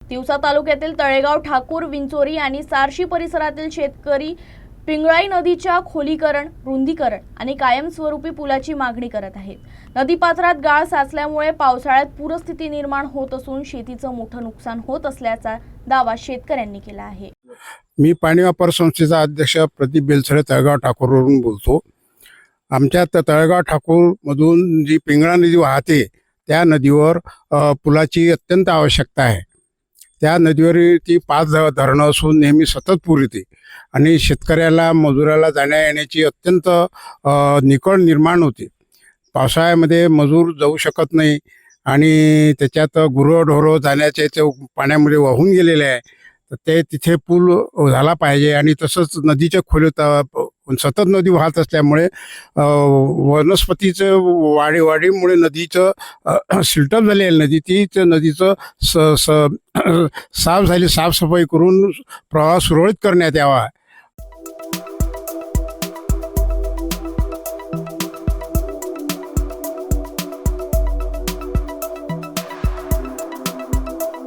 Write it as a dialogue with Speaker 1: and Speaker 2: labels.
Speaker 1: तिवसा तालुक्यातील तळेगाव, ठाकूर, विंचोरी आणि सारशी परिसरातील शेतकरी पिंगळाई नदीच्या खोलीकरण, रुंदीकरण आणि कायमस्वरूपी पुलाची मागणी करत आहेत. नदीपात्रात गाळ साचल्यामुळे पावसाळ्यात पूरस्थिती निर्माण होत असून शेतीचं मोठं नुकसान होत असल्याचा दावा शेतकऱ्यांनी केला आहे.
Speaker 2: मी पाणी वापर संस्थेचा अध्यक्ष प्रदीप बेलसरे तळेगाव ठाकूरवरून बोलतो. आमच्या तळेगाव ठाकूरमधून जी पिंगळा नदी वाहते त्या नदीवर पुलाची अत्यंत आवश्यकता आहे. त्या नदीवर ती 5 धरणं असून नेहमी सतत पूर येते आणि शेतकऱ्याला मजुराला जाण्या येण्याची अत्यंत निकळ निर्माण होते. पावसाळ्यामध्ये मजूर जाऊ शकत नाही आणि त्याच्यात गुरंढोरं जाण्याचे ते पाण्यामध्ये वाहून गेलेले आहे. तर ते तिथे पूल झाला पाहिजे आणि तसंच नदीच्या खोलीत सतत नदी वाहत असल्यामुळे वनस्पतीचं वाढीमुळे नदीचं सिल्टअप झालेली नदी तीच नदीचं साफसफाई करून प्रवाह सुरळीत करण्यात यावा